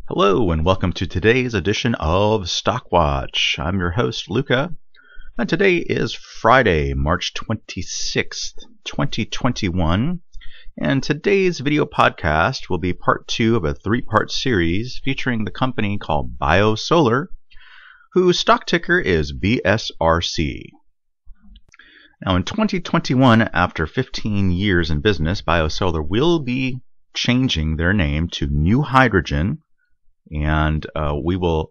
Hello and welcome to today's edition of Stockwatch. I'm your host, Luca, and today is Friday, March 26th, 2021, and today's video podcast will be part 2 of a 3-part series featuring the company called BioSolar, whose stock ticker is BSRC. Now in 2021, after 15 years in business, BioSolar will be changing their name to New Hydrogen, and we will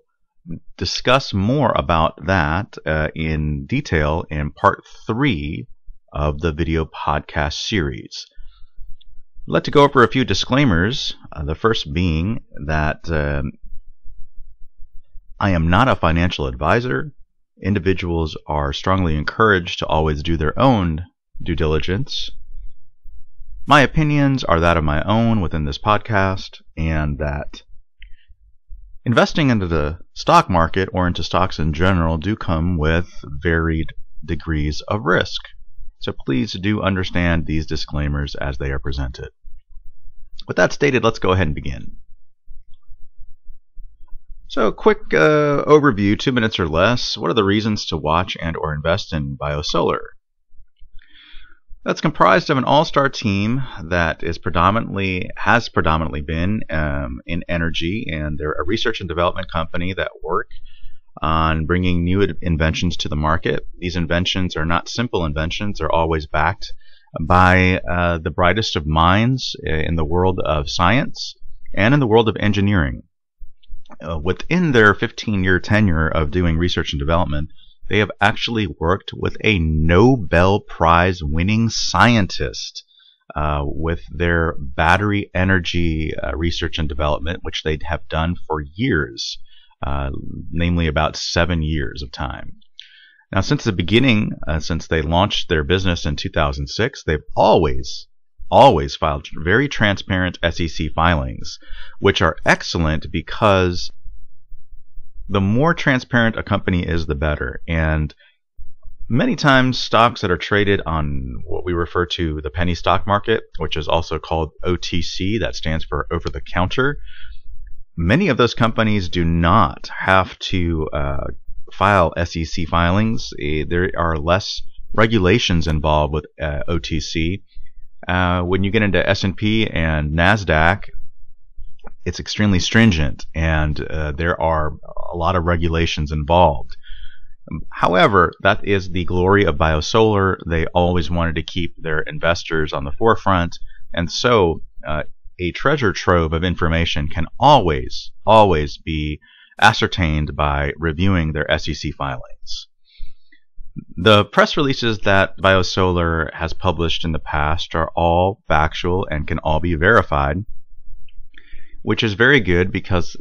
discuss more about that in detail in part 3 of the video podcast series. I'd like to go over a few disclaimers, the first being that I am not a financial advisor. Individuals are strongly encouraged to always do their own due diligence. My opinions are that of my own within this podcast, and that investing into the stock market or into stocks in general do come with varied degrees of risk. So please do understand these disclaimers as they are presented. With that stated, let's go ahead and begin. So, quick overview, 2 minutes or less. What are the reasons to watch and or invest in BioSolar? That's comprised of an all-star team that has predominantly been in energy, and they're a research and development company that work on bringing new inventions to the market. These inventions are not simple inventions. They're always backed by the brightest of minds in the world of science and in the world of engineering. Within their 15-year tenure of doing research and development, they have actually worked with a Nobel Prize winning scientist with their battery energy research and development, which they have done for years, namely about 7 years of time. Now, since the beginning, since they launched their business in 2006, they've always filed very transparent SEC filings, which are excellent because the more transparent a company is, the better. And many times stocks that are traded on what we refer to the penny stock market, which is also called OTC, that stands for over the counter, many of those companies do not have to file SEC filings. There are less regulations involved with OTC. When you get into S&P and NASDAQ, it's extremely stringent, and there are a lot of regulations involved. However, that is the glory of BioSolar. They always wanted to keep their investors on the forefront, and so a treasure trove of information can always be ascertained by reviewing their SEC filings. The press releases that BioSolar has published in the past are all factual and can all be verified, which is very good because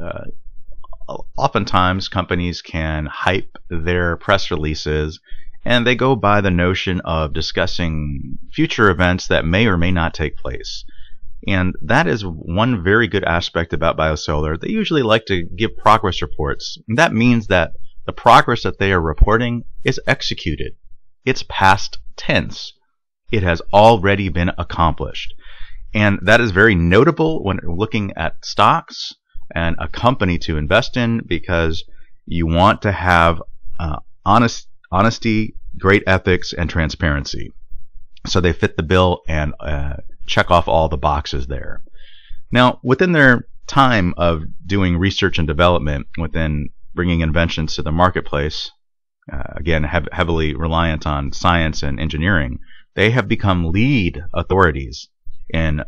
oftentimes companies can hype their press releases and they go by the notion of discussing future events that may or may not take place. And that is one very good aspect about BioSolar. They usually like to give progress reports, and that means that the progress that they are reporting is executed. It's past tense. It has already been accomplished. And that is very notable when looking at stocks and a company to invest in, because you want to have honesty, great ethics, and transparency. So they fit the bill and check off all the boxes there. Now, within their time of doing research and development, within bringing inventions to the marketplace, again, heavily reliant on science and engineering, they have become lead authorities in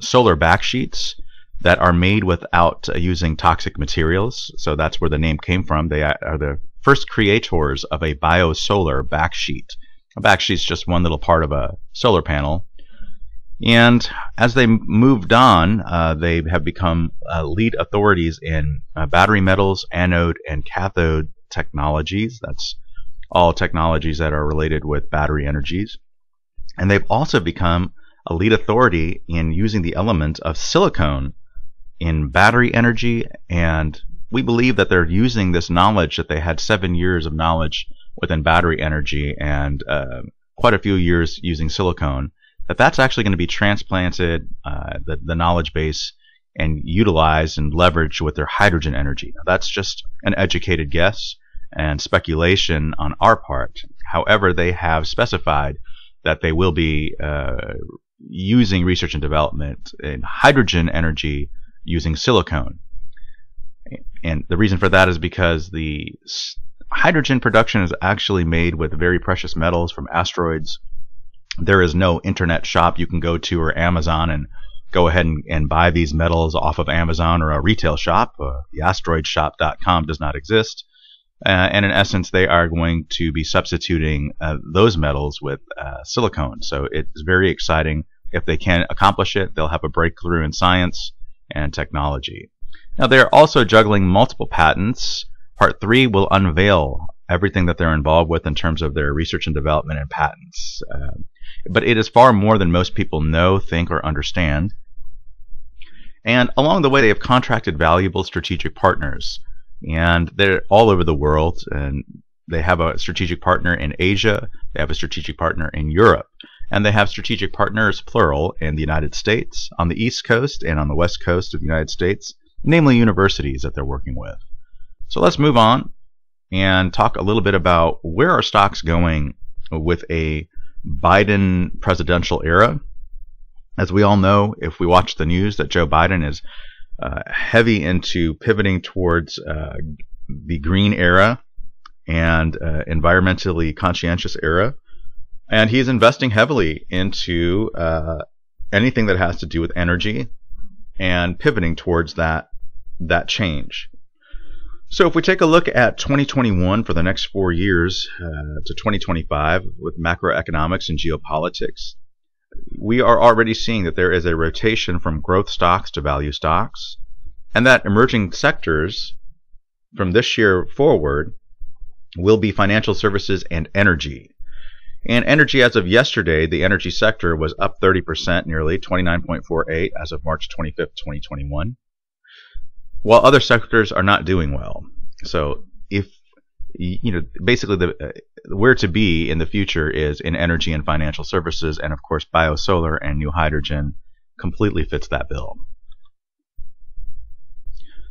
solar backsheets that are made without using toxic materials. So that's where the name came from. They are the first creators of a BioSolar backsheet. A backsheet is just one little part of a solar panel. And as they moved on, they have become lead authorities in battery metals, anode, and cathode technologies. That's all technologies that are related with battery energies. And they've also become a lead authority in using the element of silicone in battery energy, and we believe that they're using this knowledge that they had 7 years of knowledge within battery energy and quite a few years using silicone, that's actually going to be transplanted, the knowledge base, and utilize and leverage with their hydrogen energy. Now, that's just an educated guess and speculation on our part. However, they have specified that they will be using research and development in hydrogen energy using silicone. And the reason for that is because the hydrogen production is actually made with very precious metals from asteroids. There is no internet shop you can go to or Amazon and go ahead and buy these metals off of Amazon or a retail shop. The asteroidshop.com does not exist. And in essence, they are going to be substituting those metals with silicone. So it's very exciting. If they can accomplish it, they'll have a breakthrough in science and technology. Now, they're also juggling multiple patents. Part 3 will unveil everything that they're involved with in terms of their research and development and patents. But it is far more than most people know, think, or understand. And along the way, they have contracted valuable strategic partners. And they're all over the world. And they have a strategic partner in Asia. They have a strategic partner in Europe. And they have strategic partners, plural, in the United States, on the East Coast and on the West Coast of the United States, namely universities that they're working with. So let's move on and talk a little bit about where are stocks going with a Biden presidential era. As we all know, if we watch the news, that Joe Biden is heavy into pivoting towards the green era and environmentally conscientious era. And he's investing heavily into anything that has to do with energy and pivoting towards that change. So if we take a look at 2021 for the next 4 years to 2025 with macroeconomics and geopolitics, we are already seeing that there is a rotation from growth stocks to value stocks, and that emerging sectors from this year forward will be financial services and energy. And energy, as of yesterday, the energy sector was up 30%, nearly 29.48 as of March 25th, 2021, while other sectors are not doing well. So if, basically where to be in the future is in energy and financial services, and of course BioSolar and new hydrogen completely fits that bill.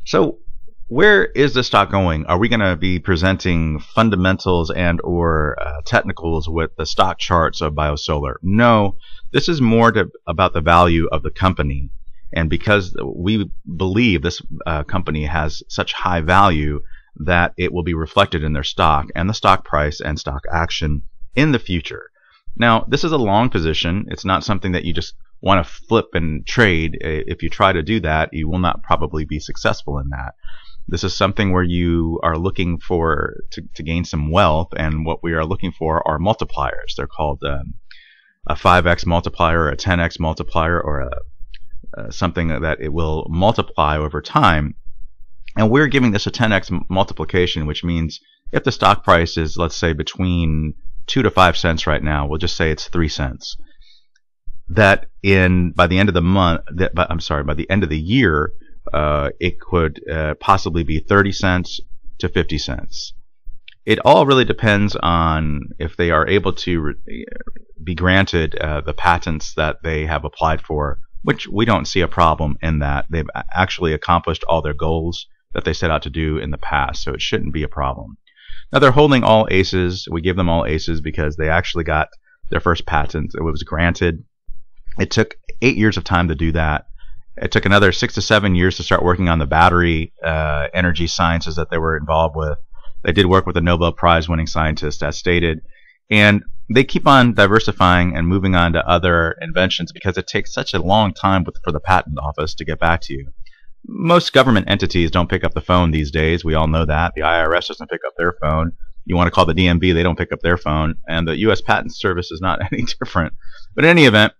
So where is the stock going? Are we going to be presenting fundamentals and or technicals with the stock charts of BioSolar? No, this is more about the value of the company. And because we believe this company has such high value that it will be reflected in their stock and the stock price and stock action in the future. Now, this is a long position. It's not something that you just want to flip and trade. If you try to do that, you will not probably be successful in that. This is something where you are looking for to gain some wealth, and what we are looking for are multipliers. They're called a 5x multiplier, or a 10x multiplier, or something that it will multiply over time. And we're giving this a 10x multiplication, which means if the stock price is, let's say, between 2 to 5 cents right now, we'll just say it's 3 cents. That by the end of the year, it could possibly be 30 cents to 50 cents. It all really depends on if they are able to be granted the patents that they have applied for, which we don't see a problem in that. They've actually accomplished all their goals that they set out to do in the past, so it shouldn't be a problem. Now, they're holding all aces. We give them all aces because they actually got their first patent. It was granted. It took 8 years of time to do that. It took another 6 to 7 years to start working on the battery energy sciences that they were involved with. They did work with a Nobel Prize winning scientist, as stated. And they keep on diversifying and moving on to other inventions because it takes such a long time for the patent office to get back to you. Most government entities don't pick up the phone these days. We all know that. The IRS doesn't pick up their phone. You want to call the DMV, they don't pick up their phone. And the U.S. Patent Service is not any different. But in any event,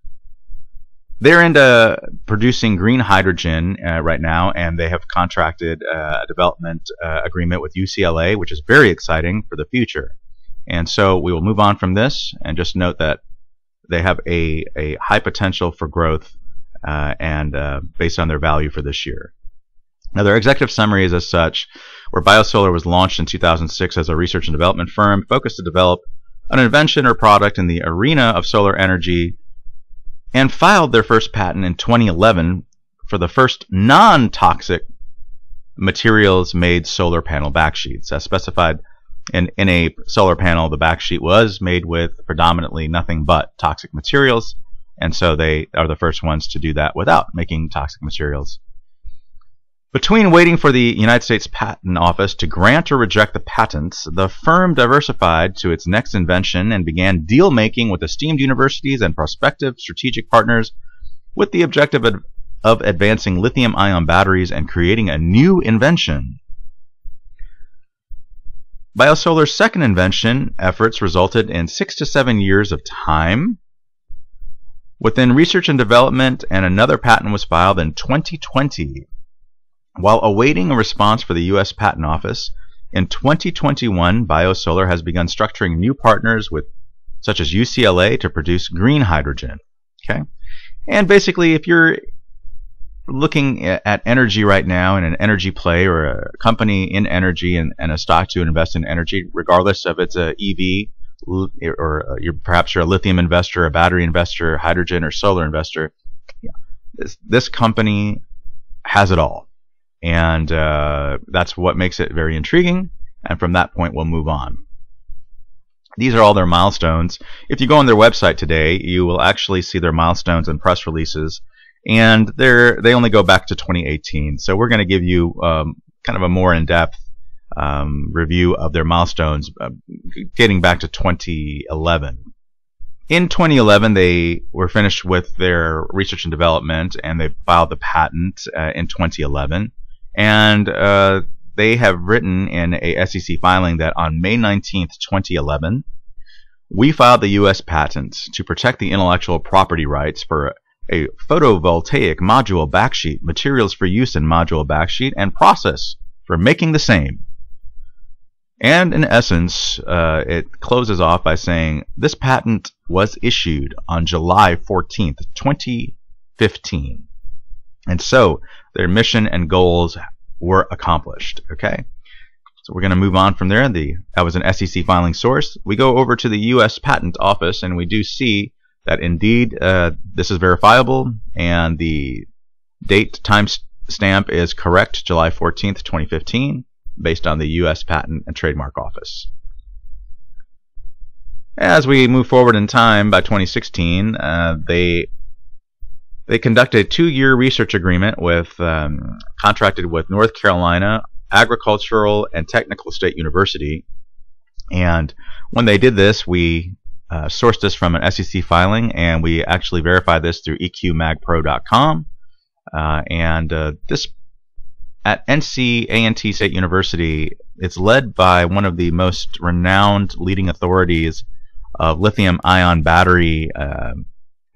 they're into producing green hydrogen right now, and they have contracted a development agreement with UCLA, which is very exciting for the future. And so we will move on from this and just note that they have a high potential for growth and based on their value for this year. Now, their executive summary is as such, where BioSolar was launched in 2006 as a research and development firm focused to develop an invention or product in the arena of solar energy, and filed their first patent in 2011 for the first non-toxic materials made solar panel backsheets. As specified in a solar panel, the backsheet was made with predominantly nothing but toxic materials, and so they are the first ones to do that without making toxic materials. Between waiting for the United States Patent Office to grant or reject the patents, the firm diversified to its next invention and began deal-making with esteemed universities and prospective strategic partners with the objective of advancing lithium-ion batteries and creating a new invention. BioSolar's second invention efforts resulted in 6 to 7 years of time within research and development, and another patent was filed in 2020. While awaiting a response for the U.S. Patent Office, in 2021, BioSolar has begun structuring new partners with, such as UCLA, to produce green hydrogen. Okay, and basically, if you're looking at energy right now and an energy play or a company in energy and a stock to invest in energy, regardless of it's a EV or perhaps you're a lithium investor, a battery investor, hydrogen or solar investor, this company has it all. And that's what makes it very intriguing. And from that point, we'll move on. These are all their milestones. If you go on their website today, you will actually see their milestones and press releases. And they only go back to 2018. So we're going to give you kind of a more in-depth review of their milestones getting back to 2011. In 2011, they were finished with their research and development, and they filed the patent in 2011. And they have written in a SEC filing that on May 19th, 2011, we filed the U.S. patent to protect the intellectual property rights for a photovoltaic module backsheet, materials for use in module backsheet, and process for making the same. And in essence, it closes off by saying this patent was issued on July 14th, 2015. And so their mission and goals were accomplished. Okay, so we're going to move on from there. That was an SEC filing source. We go over to the U.S. Patent Office, and we do see that indeed this is verifiable, and the date time stamp is correct, July 14th, 2015, based on the U.S. Patent and Trademark Office. As we move forward in time, by 2016, they conducted a 2-year research agreement with contracted with North Carolina Agricultural and Technical State University. And when they did this, we sourced this from an SEC filing, and we actually verified this through eqmagpro.com. This at NC State University, it's led by one of the most renowned leading authorities of lithium-ion battery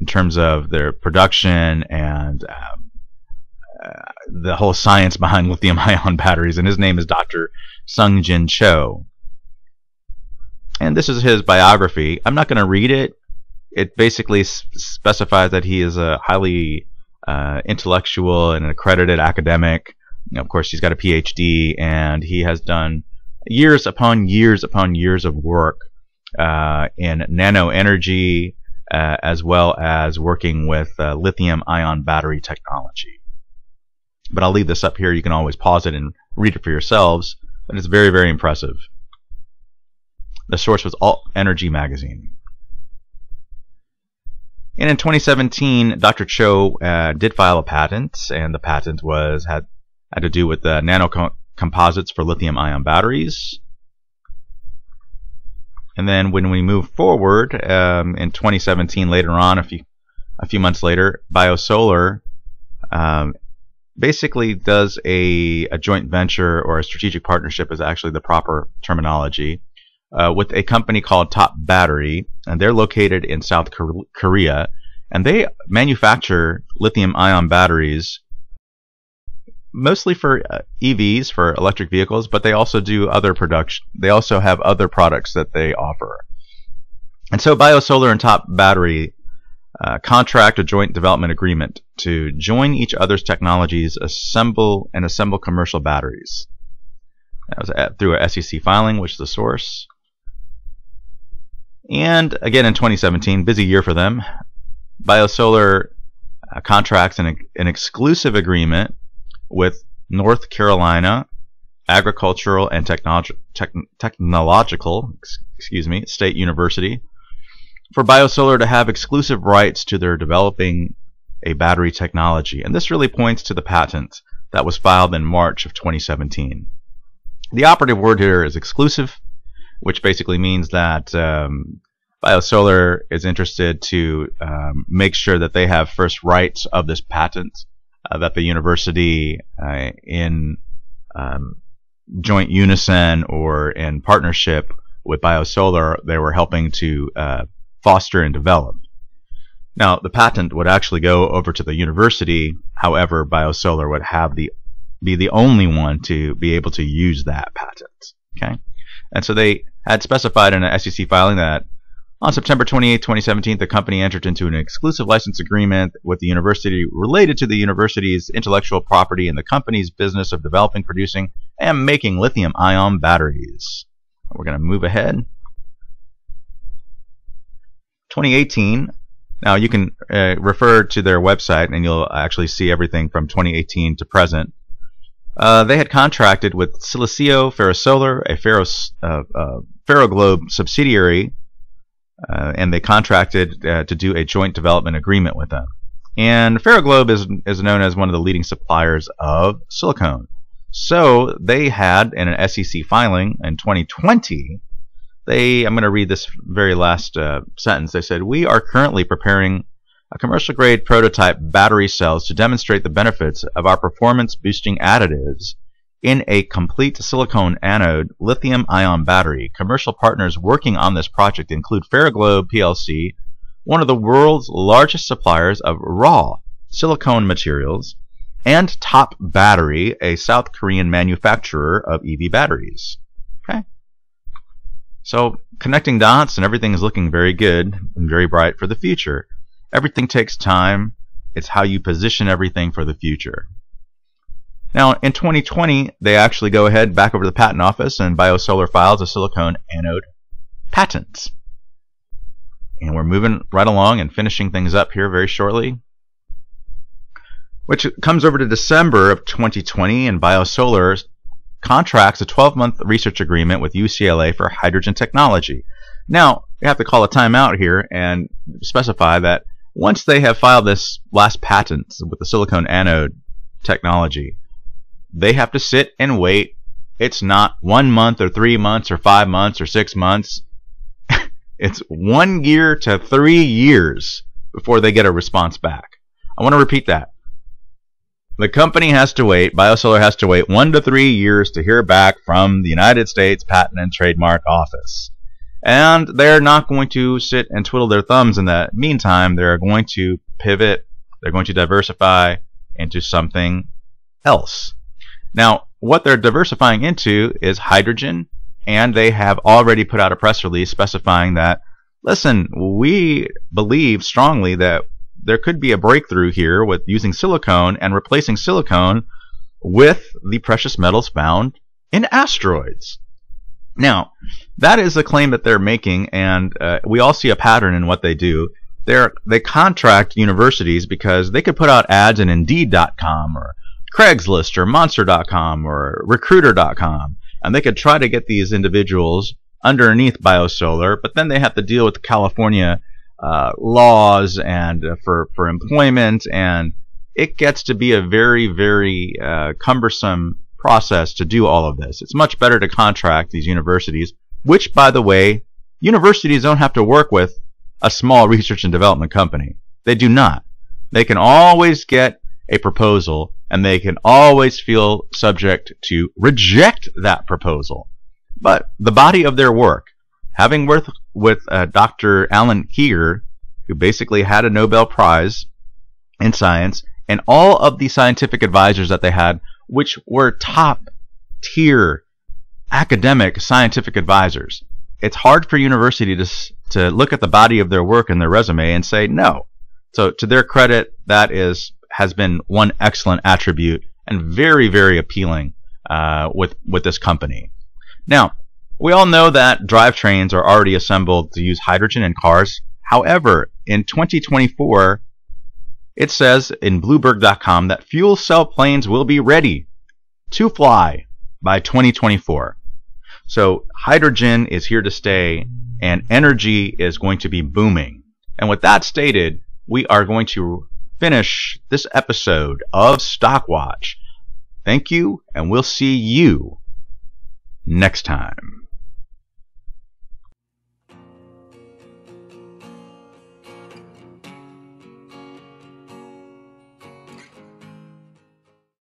in terms of their production and the whole science behind lithium-ion batteries, and his name is Dr. Sung-Jin Cho. And this is his biography. I'm not going to read it. It basically specifies that he is a highly intellectual and accredited academic. Of course, he's got a PhD, and he has done years upon years upon years of work in nano energy, as well as working with lithium-ion battery technology. But I'll leave this up here. You can always pause it and read it for yourselves. But it's very, very impressive. The source was Alt Energy Magazine. And in 2017, Dr. Cho did file a patent, and the patent had to do with the nanocomposites for lithium-ion batteries. And then when we move forward in 2017, later on, a few months later, BioSolar basically does a joint venture, or a strategic partnership is actually the proper terminology, with a company called Top Battery, and they're located in South Korea, and they manufacture lithium-ion batteries mostly for EVs, for electric vehicles, but they also do other production. They also have other products that they offer. And so BioSolar and Top Battery contract a joint development agreement to join each other's technologies, assemble commercial batteries. That was through a SEC filing, which is the source. And again in 2017, busy year for them, BioSolar contracts an exclusive agreement with North Carolina Agricultural and Technological State University for BioSolar to have exclusive rights to their developing a battery technology. And this really points to the patent that was filed in March of 2017. The operative word here is exclusive, which basically means that BioSolar is interested to make sure that they have first rights of this patent, that the university in joint unison or in partnership with BioSolar, they were helping to foster and develop. Now, the patent would actually go over to the university. However, BioSolar would have be the only one to be able to use that patent. Okay, and so they had specified in an SEC filing that on September 28, 2017, the company entered into an exclusive license agreement with the university related to the university's intellectual property and the company's business of developing, producing, and making lithium-ion batteries. We're going to move ahead. 2018. Now you can refer to their website and you'll actually see everything from 2018 to present. They had contracted with Silicio Ferrosolar, a Ferroglobe subsidiary, and they contracted to do a joint development agreement with them. And Ferroglobe is known as one of the leading suppliers of silicone. So they had, in an SEC filing in 2020, I'm going to read this very last sentence. They said, "We are currently preparing a commercial-grade prototype battery cells to demonstrate the benefits of our performance-boosting additives in a complete silicone anode lithium-ion battery. Commercial partners working on this project include Ferroglobe plc, one of the world's largest suppliers of raw silicone materials, and Top Battery, a South Korean manufacturer of EV batteries." Okay. So connecting dots, and everything is looking very good and very bright for the future. Everything takes time. It's how you position everything for the future. Now, in 2020, they actually go ahead back over to the patent office, and BioSolar files a silicone anode patent. And we're moving right along and finishing things up here very shortly, which comes over to December of 2020, and BioSolar contracts a 12-month research agreement with UCLA for hydrogen technology. Now, you have to call a timeout here and specify that once they have filed this last patent with the silicone anode technology, they have to sit and wait. It's not 1 month or 3 months or 5 months or 6 months. It's 1 year to 3 years before they get a response back. I want to repeat that. The company has to wait, BioSolar has to wait 1 to 3 years to hear back from the United States Patent and Trademark Office. And they're not going to sit and twiddle their thumbs in that meantime. They're going to pivot, they're going to diversify into something else. Now, what they're diversifying into is hydrogen, and they have already put out a press release specifying that, listen, we believe strongly that there could be a breakthrough here with using silicone and replacing silicone with the precious metals found in asteroids. Now, that is a claim that they're making, and we all see a pattern in what they do. They contract universities because they could put out ads in Indeed.com or Craigslist or Monster.com or Recruiter.com, and they could try to get these individuals underneath BioSolar, but then they have to deal with the California laws and for employment, and it gets to be a very, very cumbersome process to do all of this. It's much better to contract these universities, which, by the way, universities don't have to work with a small research and development company. They do not. They can always get a proposal, and they can always feel subject to reject that proposal. But the body of their work, having worked with Dr. Alan Keeger, who basically had a Nobel Prize in science, and all of the scientific advisors that they had, which were top-tier academic scientific advisors. It's hard for university to look at the body of their work and their resume and say no. So to their credit, that has been one excellent attribute and very, very appealing with this company. Now, we all know that drivetrains are already assembled to use hydrogen in cars. However, in 2024, It says in Bloomberg.com that fuel cell planes will be ready to fly by 2024. So hydrogen is here to stay, and energy is going to be booming. And with that stated, we are going to finish this episode of Stockwatch. Thank you, and we'll see you next time.